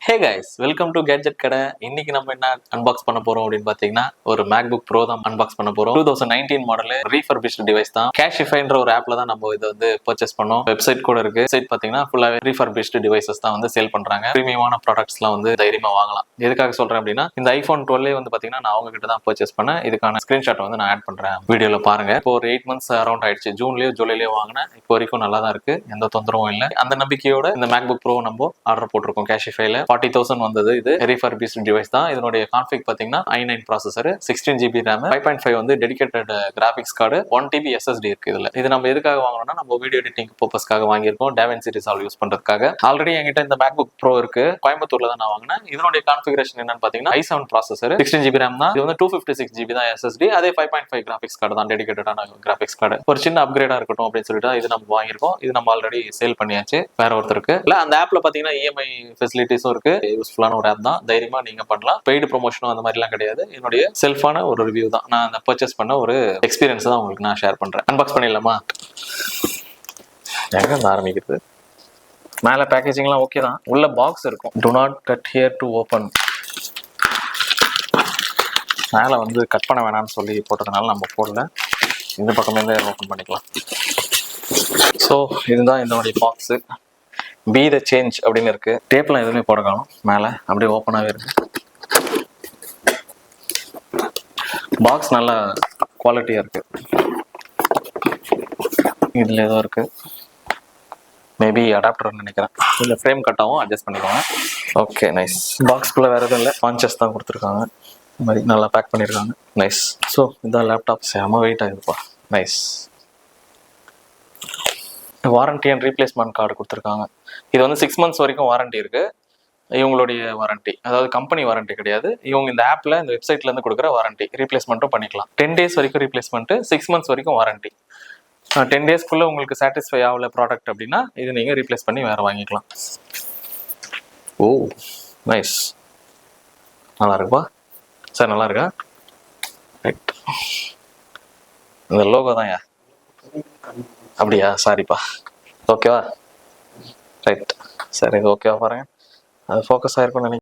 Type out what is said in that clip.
Hey guys, welcome to gadget கடை. இன்னைக்கு நம்ம என்ன அன்பாக்ஸ் பண்ண போறோம் அப்படின்னு பாத்தீங்கன்னா, ஒரு மேக்புக் ப்ரோ தான் அன்பாக்ஸ் பண்ண போறோம். 2019 மாடல் ரீஃபர்பிஷ்டு டிவைஸ் தான். கேஷிஃபைன்ற ஒரு ஆப்ல தான் நம்ம இதை வந்து பர்ச்சேஸ் பண்ணோம். வெப்சைட் கூட இருக்கு. வெப்சைட் பாத்தீங்கன்னா ஃபுல்லாவே ரீஃபர்பிஷ்டு டிவைசஸ் தான் வந்து சேல் பண்றாங்க. பிரீமியமான ப்ராடக்ட்ஸ்லாம் வந்து தைரியமா வாங்கலாம். எதுக்காக சொல்றேன் அப்படின்னா, இந்த ஐபோன் 12 வந்து பாத்தீங்கன்னா நான் அவங்க கிட்ட தான் பர்ச்சேஸ் பண்ணேன். இதுக்கான ஸ்கிரீன்ஷாட் வந்து நான் ஆட் பண்றேன் வீடியோல பாருங்க. இப்போ ஒரு 8 மந்த்ஸ் அரௌண்ட் ஆயிடுச்சு. ஜூன்லயோ ஜூலைலயோ வாங்கினேன். இப்போ வரைக்கும் நல்லா தான் இருக்கு. எந்த தொந்தரவும் இல்லை. அந்த நம்பிக்கையோட இந்த மேக்புக் ப்ரோ நம்ம ஆர்டர் போட்டிருக்கோம். கேஷிஃபைல 40,000 வந்தது. இது ரீஃபர்பிஷ்டு டிவைஸ் தான். இதனுடைய கான்ஃபிக் பாத்தீங்கன்னா i9 ப்ராசஸர், 16 GB RAM, 5.5 வந்து dedicated graphics card, 1 TB SSD இருக்கு இதுல. இது நம்ம எதுக்காக வாங்கணும்னா, நம்ம வீடியோ எடிட்டிங் பர்பஸ்க்காக வாங்கியிருக்கோம். DaVinci Resolve யூஸ் பண்றதுக்காக. ஆல்ரெடி என்கிட்ட இந்த மேக்புக் ப்ரோ இருக்கு. கோயம்புத்தூர்ல தான் நான் வாங்கினேன். இதனுடைய கான்ஃபிகரேஷன் என்னன்னு பாத்தீங்கன்னா i7 ப்ராசஸர், 16 GB RAM தான். இது வந்து 256 GB தான் SSD. அதே 5.5 கிராபிக்ஸ் கார்டு தான், டெடிகேட்டடான கிராபிக்ஸ் கார்டு. ஒரு சின்ன அப்கிரேடா இருக்கட்டும் அப்படின்னு சொல்லிட்டு இது நம்ம வாங்கியிருக்கோம். இது நம்ம ஆல்ரெடி சேல் பண்ணியாச்சு வேற ஒருத்தருக்கு. இல்ல அந்த ஆப்ல பாத்தீங்கன்னா EMI ஃபெசிலிட்டிஸும் இருக்கு. யூஸ்ஃபுல்லான ஒரு ஆப் தான். தைரியமா நீங்க பண்ணலாம். பெய்டு ப்ரொமோஷனும் அந்த மாதிரிலாம் கிடையாது. என்னுடைய செல்ஃபான ஒரு ரிவ்யூ தான். நான் அந்த பர்ச்சேஸ் பண்ண ஒரு எக்ஸ்பீரியன்ஸ் தான் உங்களுக்கு நான் ஷேர் பண்றேன். அன்பாக்ஸ் பண்ணிடலாமா? எங்க இருந்து ஆரம்பிக்கிறது? மேல பேக்கேஜிங்லாம் ஓகே தான். உள்ள பாக்ஸ் இருக்கும். To not cut here to open. மேல வந்து கட் பண்ண வேணாம்னு சொல்லி போட்டதுனால நம்ம போடல. இந்த பக்கமே ஓபன் பண்ணிக்கலாம். ஸோ இதுதான் இதனுடைய பாக்ஸ். பி த சேஞ்ச் அப்படின்னு இருக்கு. டேப்லாம் எதுவுமே போட காணும். மேலே அப்படியே ஓப்பனாகவே இருக்கு. பாக்ஸ் நல்ல குவாலிட்டியாக இருக்கு. இதில் ஏதோ இருக்கு. மேபி அடாப்டர்னு நினைக்கிறேன். இல்லை ஃப்ரேம் கட்டாகவும் அட்ஜஸ்ட் பண்ணிக்கோங்க. Okay, nice. பாக்ஸ்குள்ளே வேறு எதுவும் இல்லை. பான்ச்சஸ் தான் கொடுத்துருக்காங்க. இந்த மாதிரி நல்லா பேக் பண்ணியிருக்காங்க. நைஸ். ஸோ இதான் லேப்டாப். செம வெயிட் ஆகுதுப்பா. Nice. Warranty and replacement card கொடுத்துருக்காங்க. இது வந்து 6 months வரைக்கும் வாரண்டி இருக்கு. இவங்களுடைய வாரண்டி, அதாவது கம்பெனி வாரண்டி கிடையாது. இவங்க இந்த ஆப்ல இந்த வெப்சைட்ல இருந்து கொடுக்குற வாரண்டி. ரீப்ளேஸ்மெண்ட்டும் பண்ணிக்கலாம். 10 days வரைக்கும் ரீப்ளேஸ்மெண்ட், 6 months வரைக்கும் வாரண்டி. 10 daysக்குள்ள உங்களுக்கு சாட்டிஸ்ஃபை ஆகல ப்ராடக்ட் அப்படின்னா இது நீங்க ரீப்ளேஸ் பண்ணி வேற வாங்கிக்கலாம். ஓ நைஸ். நல்லா இருக்குப்பா சார். நல்லா இருக்கா? ரைட். இந்த லோகோ தான் அப்படியா? சாரிப்பா. ஓகேவா? ரைட். சரி, இது ஓகேவா பாருங்க. அது ஃபோக்கஸ் ஆயிருக்கும்னு நினைக்கிறேன்.